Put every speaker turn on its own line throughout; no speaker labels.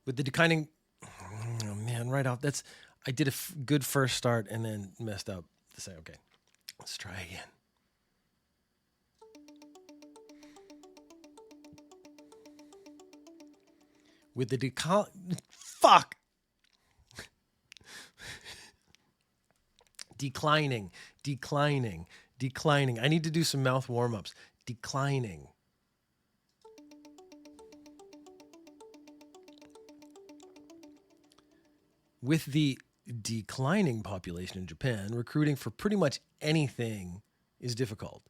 With the declining, oh man, right off. I did a good first start and then messed up to say, okay, let's try again. With the fuck. Declining. I need to do some mouth warm-ups. Declining. With the declining population in Japan, recruiting for pretty much anything is difficult.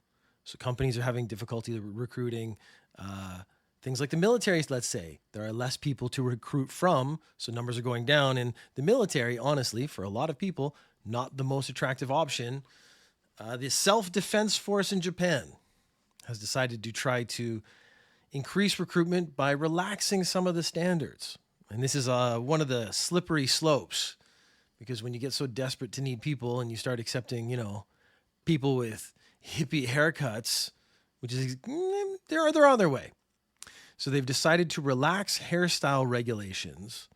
So companies are having difficulty recruiting things like the military, let's say. There are less people to recruit from, so numbers are going down. And the military, honestly, for a lot of people, not the most attractive option. The self-defense force in Japan has decided to try to increase recruitment by relaxing some of the standards. And this is one of the slippery slopes, because when you get so desperate to need people and you start accepting, people with hippie haircuts, which is they're on their way. So they've decided to relax hairstyle regulations.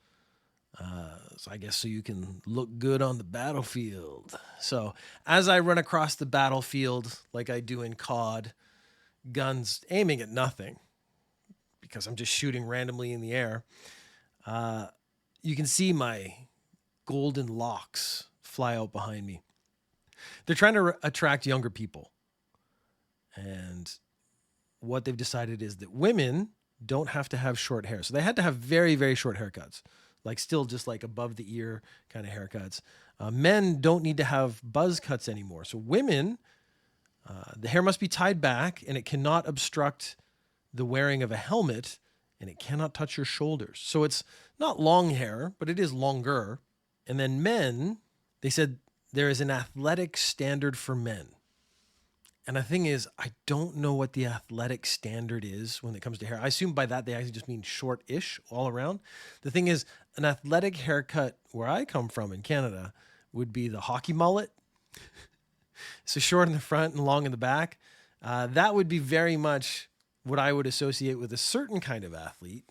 So I guess so you can look good on the battlefield. So as I run across the battlefield like I do in COD, guns aiming at nothing because I'm just shooting randomly in the air, you can see my golden locks fly out behind me. They're trying to attract younger people. And what they've decided is that women don't have to have short hair. So they had to have very, very short haircuts, like still just like above the ear kind of haircuts. Men don't need to have buzz cuts anymore. So women, the hair must be tied back and it cannot obstruct the wearing of a helmet and it cannot touch your shoulders. So it's not long hair, but it is longer. And then men, they said there is an athletic standard for men. And the thing is, I don't know what the athletic standard is when it comes to hair. I assume by that they actually just mean short-ish all around. The thing is, an athletic haircut where I come from in Canada would be the hockey mullet. So short in the front and long in the back. That would be very much what I would associate with a certain kind of athlete.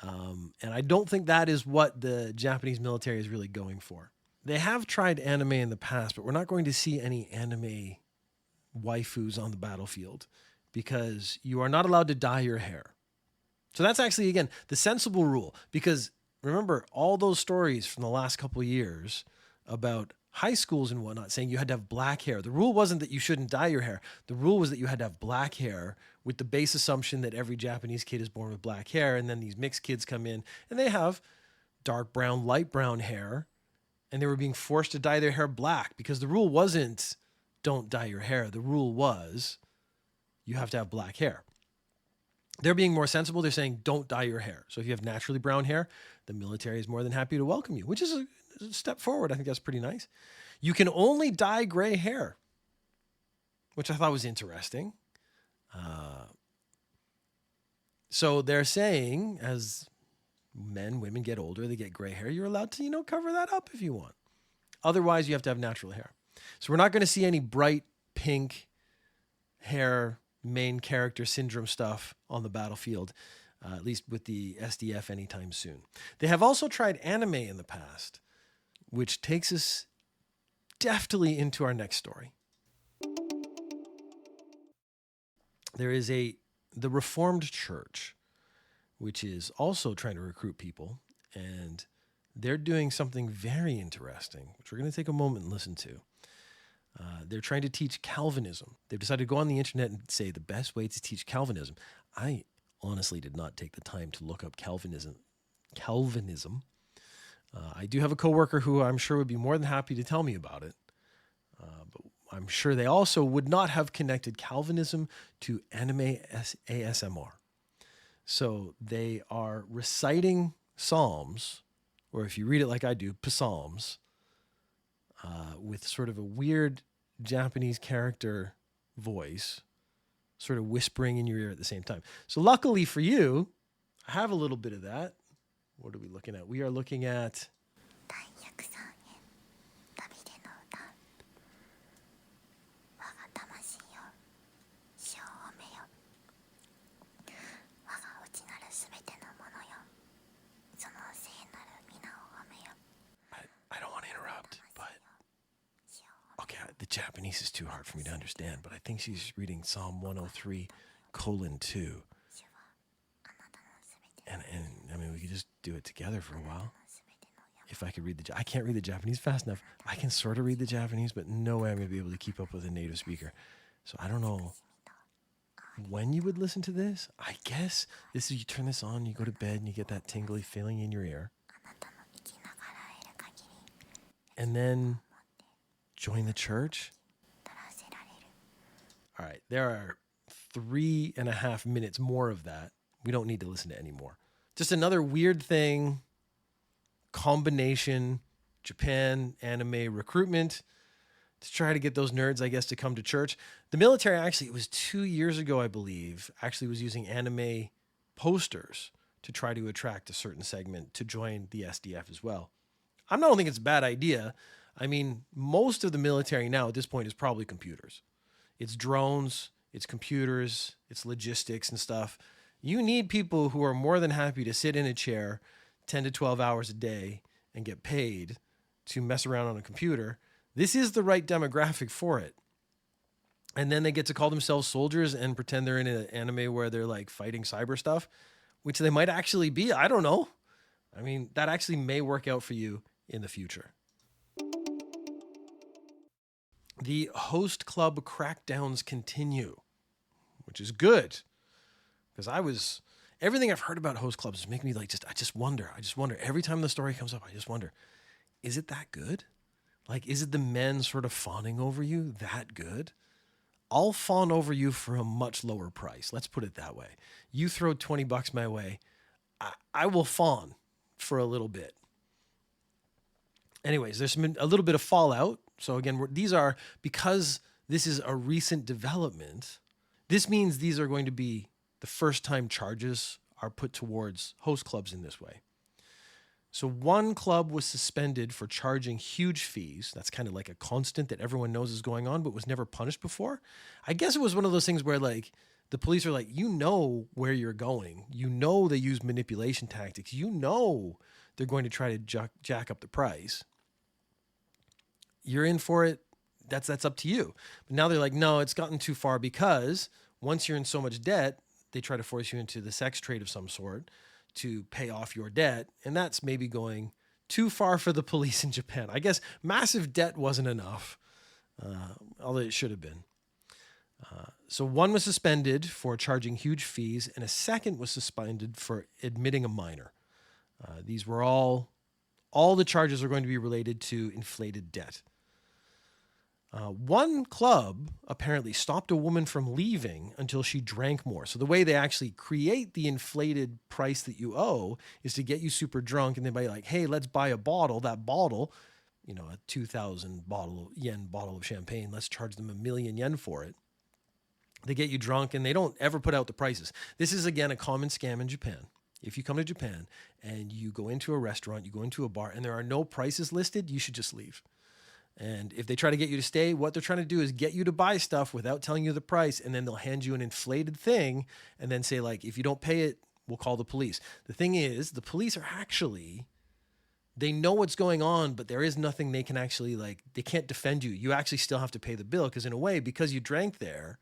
And I don't think that is what the Japanese military is really going for. They have tried anime in the past, but we're not going to see any anime waifus on the battlefield because you are not allowed to dye your hair. So that's actually, again, the sensible rule, because remember all those stories from the last couple of years about high schools and whatnot saying you had to have black hair. The rule wasn't that you shouldn't dye your hair. The rule was that you had to have black hair with the base assumption that every Japanese kid is born with black hair. And then these mixed kids come in and they have dark brown, light brown hair, and they were being forced to dye their hair black because the rule wasn't don't dye your hair. The rule was you have to have black hair. They're being more sensible. They're saying don't dye your hair. So if you have naturally brown hair, the military is more than happy to welcome you, which is a step forward. I think that's pretty nice. You can only dye gray hair, which I thought was interesting. So they're saying as women get older, they get gray hair. You're allowed to, cover that up if you want. Otherwise, you have to have natural hair. So we're not going to see any bright pink hair, main character syndrome stuff on the battlefield, at least with the SDF anytime soon. They have also tried anime in the past, which takes us deftly into our next story. There is the Reformed Church, which is also trying to recruit people, and they're doing something very interesting, which we're going to take a moment and listen to. They're trying to teach Calvinism. They've decided to go on the internet and say the best way to teach Calvinism. I honestly did not take the time to look up Calvinism. I do have a coworker who I'm sure would be more than happy to tell me about it. But I'm sure they also would not have connected Calvinism to anime ASMR. So they are reciting Psalms, or if you read it like I do, psalms, with sort of a weird Japanese character voice, sort of whispering in your ear at the same time. So luckily for you, I have a little bit of that. What are we looking at? We are looking at Japanese is too hard for me to understand, but I think she's reading Psalm 103:2. And I mean, we could just do it together for a while. If I could read I can't read the Japanese fast enough. I can sort of read the Japanese, but no way I'm going to be able to keep up with a native speaker. So I don't know when you would listen to this. I guess this is, you turn this on, you go to bed, and you get that tingly feeling in your ear. And then join the church. All right, there are 3.5 minutes more of that. We don't need to listen to any more. Just another weird thing, combination, Japan anime recruitment to try to get those nerds, I guess, to come to church. The military, actually, it was 2 years ago, I believe, actually was using anime posters to try to attract a certain segment to join the SDF as well. I don't think it's a bad idea. I mean, most of the military now at this point is probably computers. It's drones, it's computers, it's logistics and stuff. You need people who are more than happy to sit in a chair 10 to 12 hours a day and get paid to mess around on a computer. This is the right demographic for it. And then they get to call themselves soldiers and pretend they're in an anime where they're like fighting cyber stuff, which they might actually be. I don't know. I mean, that actually may work out for you in the future. The host club crackdowns continue, which is good. Because everything I've heard about host clubs is making me like, I just wonder. Every time the story comes up, I just wonder, is it that good? Like, is it the men sort of fawning over you that good? I'll fawn over you for a much lower price. Let's put it that way. You throw $20 my way, I will fawn for a little bit. Anyways, there's a little bit of fallout. So again, because this is a recent development, this means these are going to be the first time charges are put towards host clubs in this way. So one club was suspended for charging huge fees. That's kind of like a constant that everyone knows is going on, but was never punished before. I guess it was one of those things where like the police are like, you know where you're going. You know they use manipulation tactics. You know they're going to try to jack up the price. You're in for it. That's up to you. But now they're like, no, it's gotten too far because once you're in so much debt, they try to force you into the sex trade of some sort to pay off your debt. And that's maybe going too far for the police in Japan. I guess massive debt wasn't enough, although it should have been. So one was suspended for charging huge fees, and a second was suspended for admitting a minor. These were all the charges are going to be related to inflated debt. One club apparently stopped a woman from leaving until she drank more. So the way they actually create the inflated price that you owe is to get you super drunk, and then by like, hey, let's buy a bottle. That bottle, a 2,000 yen bottle of champagne, let's charge them 1,000,000 yen for it. They get you drunk, and they don't ever put out the prices. This is, again, a common scam in Japan. If you come to Japan and you go into a restaurant, you go into a bar, and there are no prices listed, you should just leave. And if they try to get you to stay, what they're trying to do is get you to buy stuff without telling you the price, and then they'll hand you an inflated thing and then say, like, if you don't pay it, we'll call the police. The thing is, the police are actually, they know what's going on, but there is nothing they can actually, they can't defend you. You actually still have to pay the bill because in a way, because you drank there,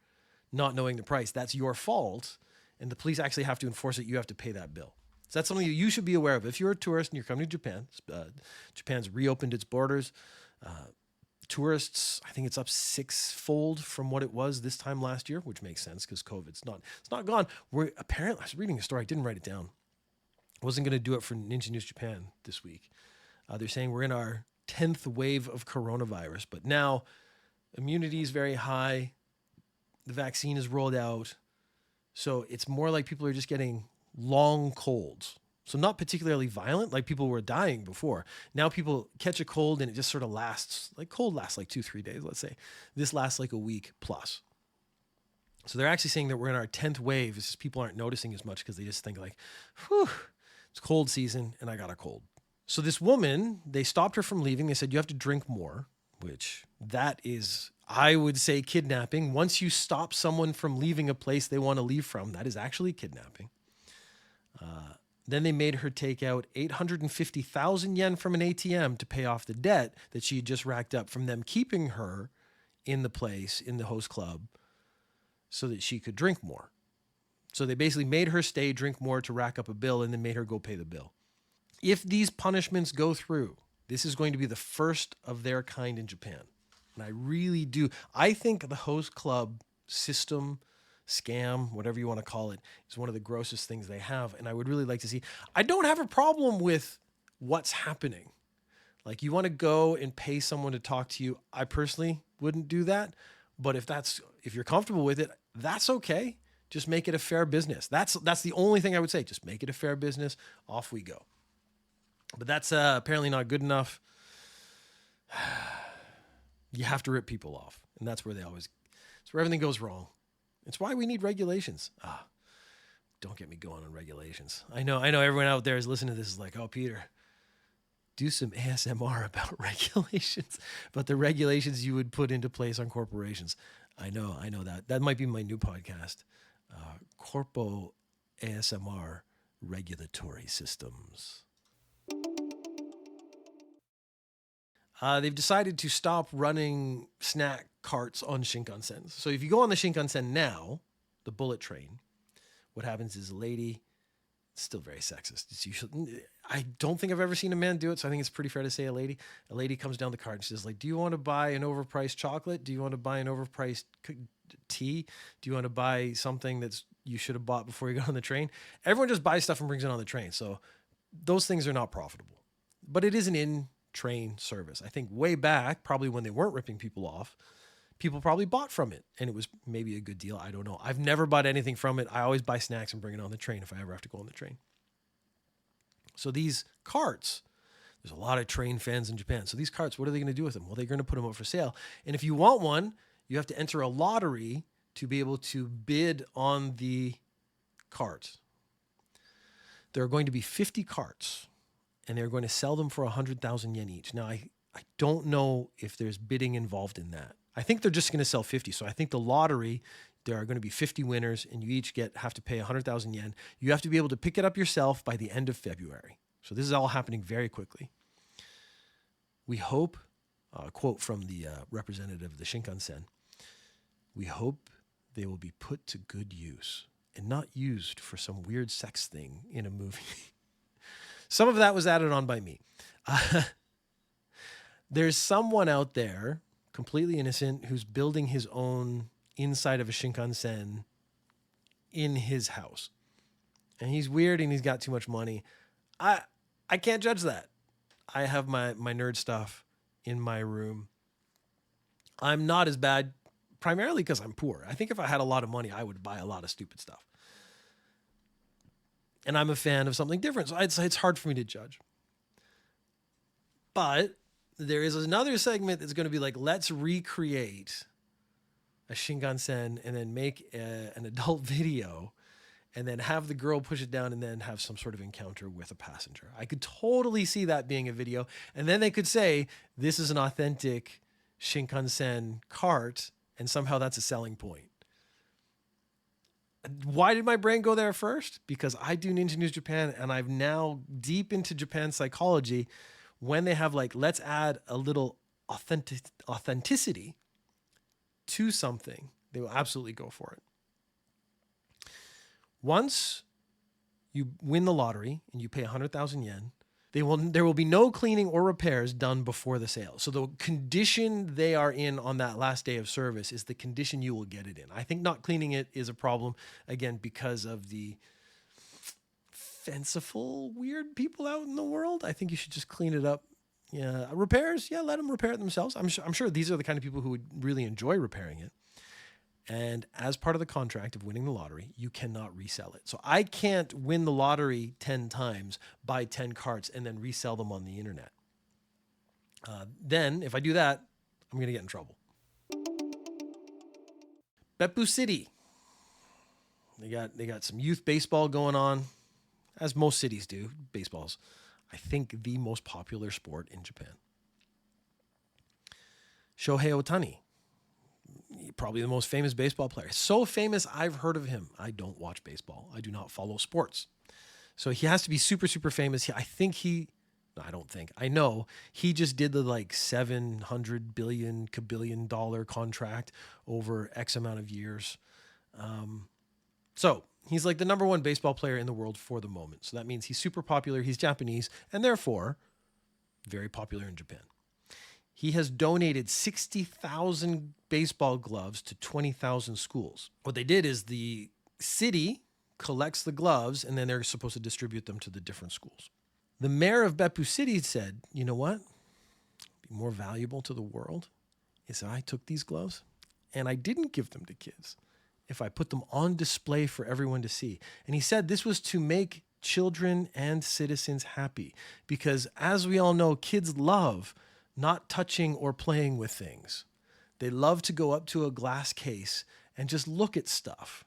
not knowing the price, that's your fault. And the police actually have to enforce it. You have to pay that bill. So that's something you should be aware of. If you're a tourist and you're coming to Japan, Japan's reopened its borders. Tourists, I think it's up 6-fold from what it was this time last year, which makes sense because COVID's not gone. I was reading a story, I didn't write it down. I wasn't going to do it for Ninja News Japan this week. They're saying we're in our 10th wave of coronavirus, but now immunity is very high. The vaccine is rolled out. So it's more like people are just getting long colds. So not particularly violent, like people were dying before. Now people catch a cold and it just sort of lasts, like cold lasts like 2-3 days, let's say. This lasts like a week plus. So they're actually saying that we're in our 10th wave. It's just people aren't noticing as much because they just think like, whew, it's cold season and I got a cold. So this woman, they stopped her from leaving. They said, you have to drink more, which that is, I would say, kidnapping. Once you stop someone from leaving a place they want to leave from, that is actually kidnapping. Then they made her take out 850,000 yen from an ATM to pay off the debt that she had just racked up from them keeping her in the place, in the host club, so that she could drink more. So they basically made her stay, drink more to rack up a bill, and then made her go pay the bill. If these punishments go through, this is going to be the first of their kind in Japan. And I really do. I think the host club system, scam, whatever you want to call it, is one of the grossest things they have. And I would really like to see. I don't have a problem with what's happening. Like, you want to go and pay someone to talk to you. I personally wouldn't do that. But if you're comfortable with it, that's okay. Just make it a fair business. That's the only thing I would say. Just make it a fair business. Off we go. But that's apparently not good enough. You have to rip people off. And that's where it's where everything goes wrong. It's why we need regulations. Don't get me going on regulations. I know everyone out there is listening to this is like, oh, Peter, do some ASMR about regulations, but the regulations you would put into place on corporations. I know that. That might be my new podcast. Corpo ASMR Regulatory Systems. They've decided to stop running snack carts on Shinkansen. So if you go on the Shinkansen now, the bullet train, what happens is a lady, it's still very sexist. It's usually, I don't think I've ever seen a man do it, so I think it's pretty fair to say a lady. A lady comes down the cart and she's like, do you want to buy an overpriced chocolate? Do you want to buy an overpriced tea? Do you want to buy something that's you should have bought before you got on the train? Everyone just buys stuff and brings it on the train. So those things are not profitable. But it is an in-train service. I think way back, probably when they weren't ripping people off, people probably bought from it and it was maybe a good deal. I don't know. I've never bought anything from it. I always buy snacks and bring it on the train if I ever have to go on the train. So these carts, there's a lot of train fans in Japan. So these carts, what are they going to do with them? Well, they're going to put them up for sale. And if you want one, you have to enter a lottery to be able to bid on the cart. There are going to be 50 carts and they're going to sell them for 100,000 yen each. Now, I don't know if there's bidding involved in that. I think they're just going to sell 50. So I think the lottery, there are going to be 50 winners and you each have to pay 100,000 yen. You have to be able to pick it up yourself by the end of February. So this is all happening very quickly. We hope, a quote from the representative of the Shinkansen, we hope they will be put to good use and not used for some weird sex thing in a movie. Some of that was added on by me. There's someone out there, completely innocent, who's building his own inside of a Shinkansen in his house. And he's weird and he's got too much money. I can't judge that. I have my nerd stuff in my room. I'm not as bad, primarily because I'm poor. I think if I had a lot of money, I would buy a lot of stupid stuff. And I'm a fan of something different. So it's hard for me to judge. But there is another segment that's going to be like, let's recreate a Shinkansen and then make an adult video and then have the girl push it down and then have some sort of encounter with a passenger. I could totally see that being a video. And then they could say, this is an authentic Shinkansen cart, and somehow that's a selling point. Why did my brain go there first? Because I do Ninja News Japan and I'm now deep into Japan psychology. When they have like, let's add a little authenticity to something, they will absolutely go for it. Once you win the lottery and you pay 100,000 yen, there will be no cleaning or repairs done before the sale. So the condition they are in on that last day of service is the condition you will get it in. I think not cleaning it is a problem, again, because of the fanciful, weird people out in the world. I think you should just clean it up. Yeah, repairs, yeah, let them repair it themselves. I'm sure these are the kind of people who would really enjoy repairing it. And as part of the contract of winning the lottery, you cannot resell it. So I can't win the lottery 10 times, buy 10 carts, and then resell them on the internet. Then, if I do that, I'm going to get in trouble. Beppu City. They got some youth baseball going on, as most cities do. Baseball's, I think, the most popular sport in Japan. Shohei Ohtani, probably the most famous baseball player. So famous, I've heard of him. I don't watch baseball. I do not follow sports. So he has to be super, super famous. I don't think. I know he just did the like 700 billion dollar contract over X amount of years. So he's like the number one baseball player in the world for the moment. So that means he's super popular. He's Japanese and therefore very popular in Japan. He has donated 60,000 baseball gloves to 20,000 schools. What they did is the city collects the gloves and then they're supposed to distribute them to the different schools. The mayor of Beppu City said, you know what? Be more valuable to the world is if I took these gloves and I didn't give them to kids, if I put them on display for everyone to see. And he said this was to make children and citizens happy because, as we all know, kids love not touching or playing with things. They love to go up to a glass case and just look at stuff.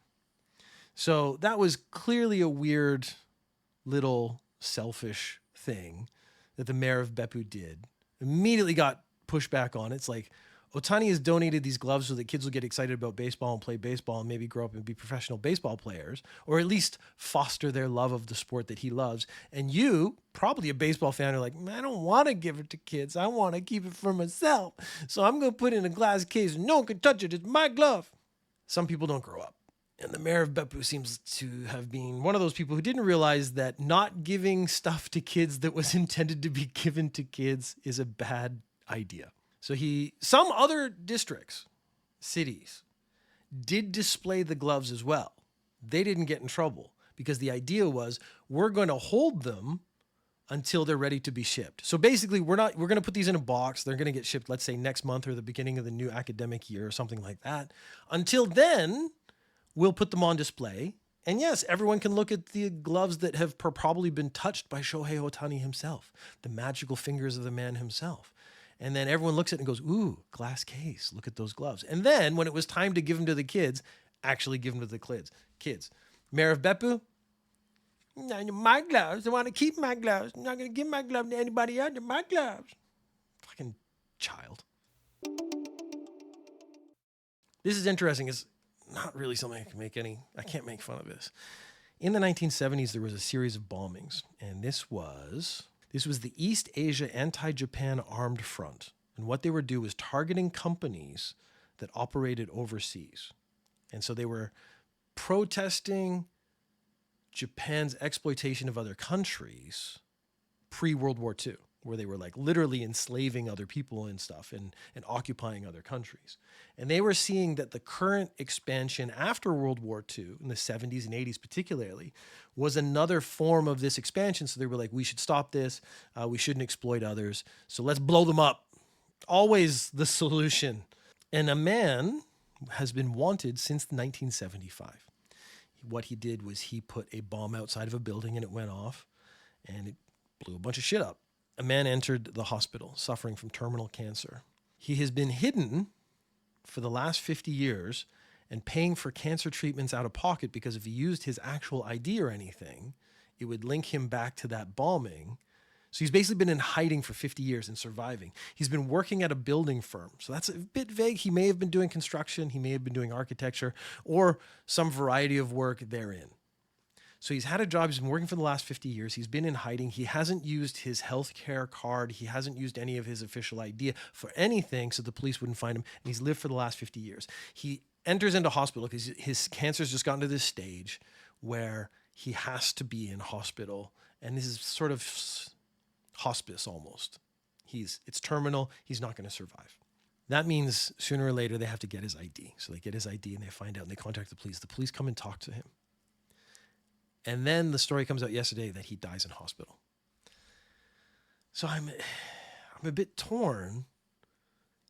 So that was clearly a weird little selfish thing that the mayor of Beppu did. Immediately got pushback on it. It's like, Otani has donated these gloves so that kids will get excited about baseball and play baseball and maybe grow up and be professional baseball players, or at least foster their love of the sport that he loves. And you, probably a baseball fan, are like, I don't want to give it to kids. I want to keep it for myself. So I'm going to put it in a glass case and no one can touch it. It's my glove. Some people don't grow up. And the mayor of Beppu seems to have been one of those people who didn't realize that not giving stuff to kids that was intended to be given to kids is a bad idea. So some other districts, cities, did display the gloves as well. They didn't get in trouble because the idea was we're going to hold them until they're ready to be shipped. So basically we're going to put these in a box. They're going to get shipped, let's say next month or the beginning of the new academic year or something like that. Until then, we'll put them on display. And yes, everyone can look at the gloves that have probably been touched by Shohei Ohtani himself, the magical fingers of the man himself. And then everyone looks at it and goes, ooh, glass case, look at those gloves. And then when it was time to give them to the kids, actually give them to the kids. Mayor of Beppu, my gloves, I want to keep my gloves. I'm not going to give my glove to anybody else. They're my gloves. Fucking child. This is interesting. It's not really something I can't make fun of this. In the 1970s, there was a series of bombings, and this was the East Asia Anti-Japan Armed Front. And what they were doing was targeting companies that operated overseas. And so they were protesting Japan's exploitation of other countries pre-World War II, where they were like literally enslaving other people and stuff and occupying other countries. And they were seeing that the current expansion after World War II, in the 70s and 80s particularly, was another form of this expansion. So they were like, we should stop this. We shouldn't exploit others. So let's blow them up. Always the solution. And a man has been wanted since 1975. What he did was he put a bomb outside of a building and it went off and it blew a bunch of shit up. A man entered the hospital suffering from terminal cancer. He has been hidden for the last 50 years and paying for cancer treatments out of pocket because if he used his actual ID or anything, it would link him back to that bombing. So he's basically been in hiding for 50 years and surviving. He's been working at a building firm. So that's a bit vague. He may have been doing construction. He may have been doing architecture or some variety of work therein. So he's had a job. He's been working for the last 50 years. He's been in hiding. He hasn't used his healthcare card. He hasn't used any of his official ID for anything so the police wouldn't find him. And he's lived for the last 50 years. He enters into hospital because his cancer's just gotten to this stage where he has to be in hospital. And this is sort of hospice almost. It's terminal. He's not going to survive. That means sooner or later they have to get his ID. So they get his ID and they find out and they contact the police. The police come and talk to him. And then the story comes out yesterday that he dies in hospital. So I'm a bit torn.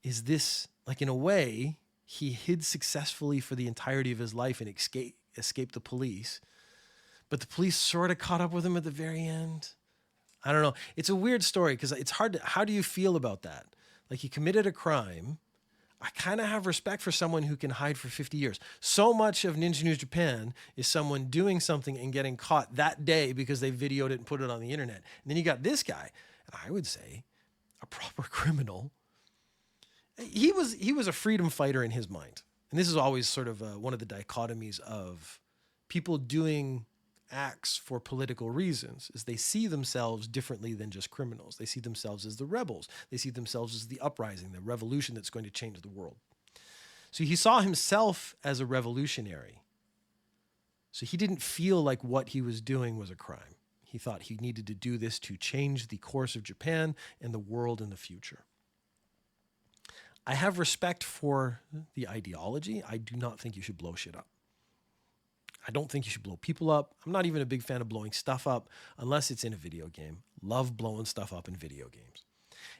Is this, like, in a way, he hid successfully for the entirety of his life and escaped the police, but the police sort of caught up with him at the very end? I don't know. It's a weird story because it's hard to, how do you feel about that? Like, he committed a crime. I kind of have respect for someone who can hide for 50 years. So much of Ninja News Japan is someone doing something and getting caught that day because they videoed it and put it on the internet. And then you got this guy, and I would say a proper criminal. He was a freedom fighter in his mind. And this is always sort of one of the dichotomies of people doing acts for political reasons is they see themselves differently than just criminals. They see themselves as the rebels. They see themselves as the uprising, the revolution that's going to change the world. So he saw himself as a revolutionary. So he didn't feel like what he was doing was a crime. He thought he needed to do this to change the course of Japan and the world in the future. I have respect for the ideology. I do not think you should blow shit up. I don't think you should blow people up. I'm not even a big fan of blowing stuff up unless it's in a video game. Love blowing stuff up in video games.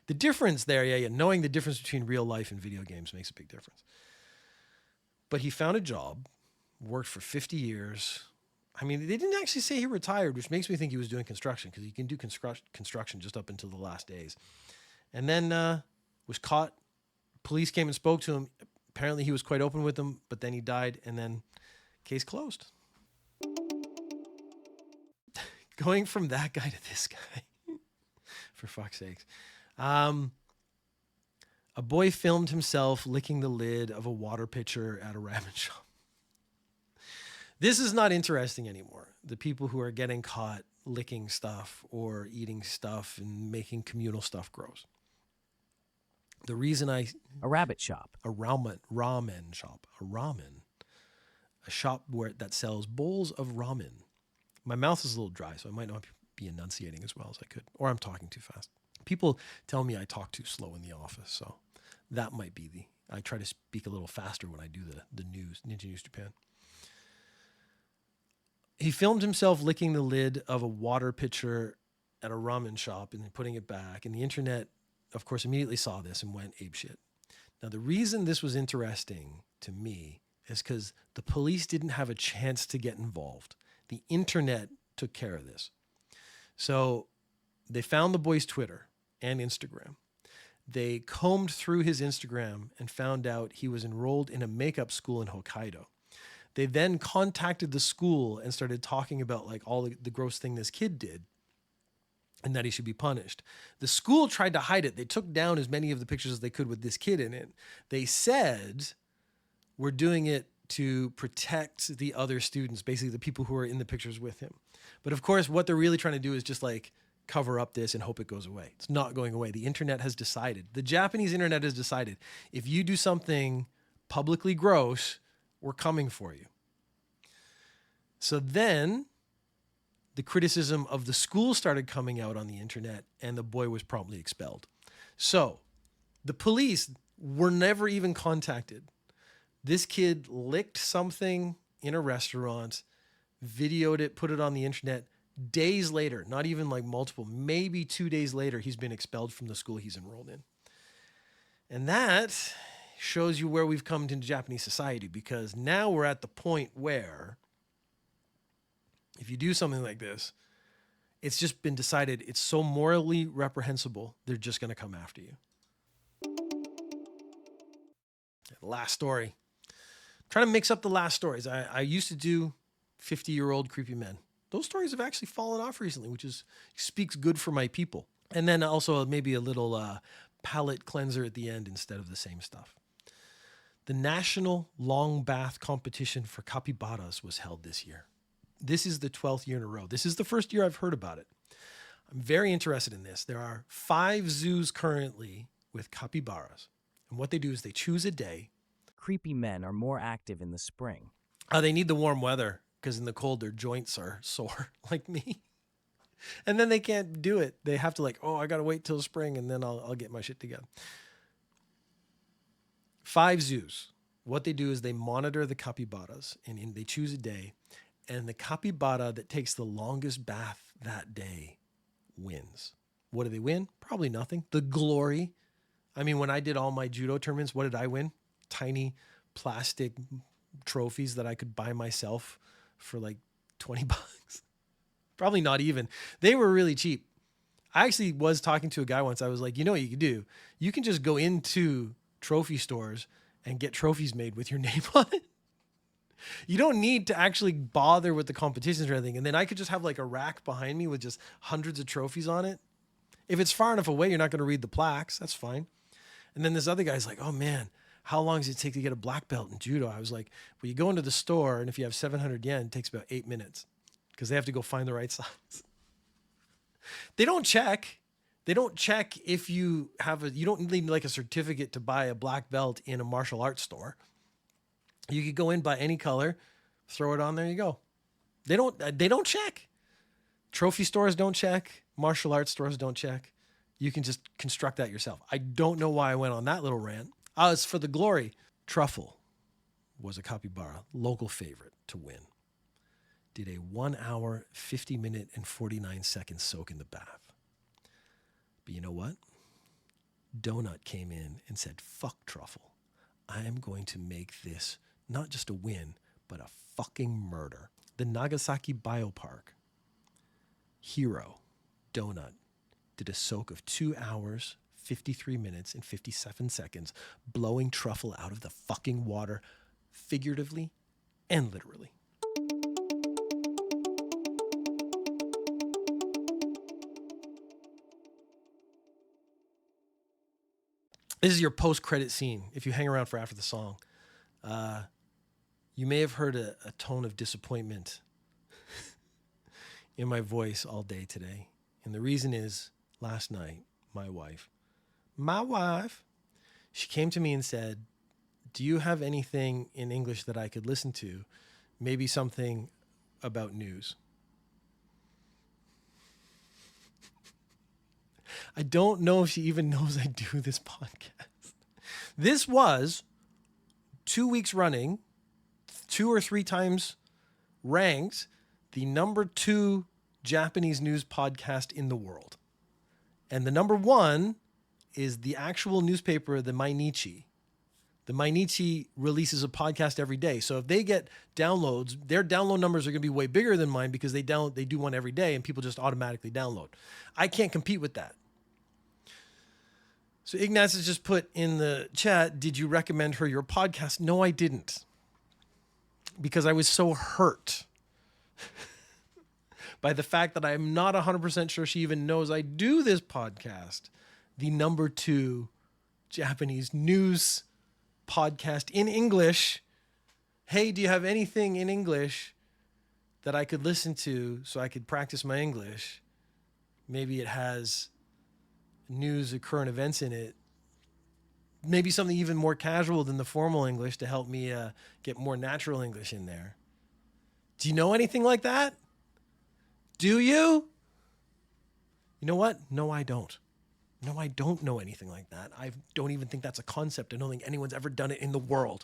The difference there, knowing the difference between real life and video games makes a big difference. But he found a job, worked for 50 years. I mean, they didn't actually say he retired, which makes me think he was doing construction, because he can do construction just up until the last days. And then was caught. Police came and spoke to him. Apparently he was quite open with them, but then he died, and then case closed. Going from that guy to this guy, for fuck's sakes. A boy filmed himself licking the lid of a water pitcher at a ramen shop. This is not interesting anymore. The people who are getting caught licking stuff or eating stuff and making communal stuff gross. The reason
A rabbit shop.
a ramen shop, a shop that sells bowls of ramen. My mouth is a little dry, so I might not be enunciating as well as I could, or I'm talking too fast. People tell me I talk too slow in the office, so that might be I try to speak a little faster when I do the news, Ninja News Japan. He filmed himself licking the lid of a water pitcher at a ramen shop and then putting it back, and the internet, of course, immediately saw this and went apeshit. Now, the reason this was interesting to me is because the police didn't have a chance to get involved. The internet took care of this. So they found the boy's Twitter and Instagram. They combed through his Instagram and found out he was enrolled in a makeup school in Hokkaido. They then contacted the school and started talking about like all the gross thing this kid did and that he should be punished. The school tried to hide it. They took down as many of the pictures as they could with this kid in it. They said, we're doing it to protect the other students, basically the people who are in the pictures with him. But of course, what they're really trying to do is just like cover up this and hope it goes away. It's not going away. The internet has decided. The Japanese internet has decided, if you do something publicly gross, we're coming for you. So then the criticism of the school started coming out on the internet, and the boy was promptly expelled. So the police were never even contacted. This kid licked something in a restaurant, videoed it, put it on the internet. Days later, not even like multiple, maybe 2 days later, he's been expelled from the school he's enrolled in. And that shows you where we've come to Japanese society, because now we're at the point where if you do something like this, it's just been decided it's so morally reprehensible, they're just going to come after you. Last story. Trying to mix up the last stories. I used to do 50-year-old creepy men. Those stories have actually fallen off recently, which speaks good for my people. And then also maybe a little palate cleanser at the end instead of the same stuff. The National Long Bath Competition for Capybaras was held this year. This is the 12th year in a row. This is the first year I've heard about it. I'm very interested in this. There are 5 zoos currently with capybaras. And what they do is they choose a day.
Creepy men are more active in the spring.
They need the warm weather because in the cold their joints are sore like me. And then they can't do it. They have to I got to wait till spring and then I'll get my shit together. 5 zoos. What they do is they monitor the capybaras and they choose a day. And the capybara that takes the longest bath that day wins. What do they win? Probably nothing. The glory. I mean, when I did all my judo tournaments, what did I win? Tiny plastic trophies that I could buy myself for like $20. Probably not even. They were really cheap. I actually was talking to a guy once. I was like, you know what you can do? You can just go into trophy stores and get trophies made with your name on it. You don't need to actually bother with the competitions or anything. And then I could just have like a rack behind me with just hundreds of trophies on it. If it's far enough away, you're not going to read the plaques. That's fine. And then this other guy's like, oh man, how long does it take to get a black belt in judo? I was like, well, you go into the store and if you have 700 yen, it takes about 8 minutes because they have to go find the right size. They don't check. They don't check if you don't need like a certificate to buy a black belt in a martial arts store. You could go in, buy any color, throw it on, there you go. They don't check. Trophy stores don't check. Martial arts stores don't check. You can just construct that yourself. I don't know why I went on that little rant. It's for the glory. Truffle was a capybara, local favorite to win. Did a 1 hour, 50 minute, and 49 second soak in the bath. But you know what? Donut came in and said, fuck Truffle. I am going to make this not just a win, but a fucking murder. The Nagasaki Biopark hero, Donut, did a soak of 2 hours, 53 minutes, and 57 seconds, blowing Truffle out of the fucking water, figuratively and literally. This is your post-credit scene. If you hang around for after the song, you may have heard a tone of disappointment in my voice all day today. And the reason is, last night, my wife, she came to me and said, do you have anything in English that I could listen to? Maybe something about news. I don't know if she even knows I do this podcast. This was 2 weeks running, 2 or 3 times ranked the number 2 Japanese news podcast in the world. And the number 1 is the actual newspaper, the Mainichi. The Mainichi releases a podcast every day. So if they get downloads, their download numbers are going to be way bigger than mine because they do one every day and people just automatically download. I can't compete with that. So Ignaz has just put in the chat, did you recommend her your podcast? No, I didn't. Because I was so hurt by the fact that I'm not 100% sure she even knows I do this podcast. The number 2 Japanese news podcast in English. Hey, do you have anything in English that I could listen to so I could practice my English? Maybe it has news or current events in it. Maybe something even more casual than the formal English to help me get more natural English in there. Do you know anything like that? Do you? You know what? No, I don't. No, I don't know anything like that. I don't even think that's a concept. I don't think anyone's ever done it in the world.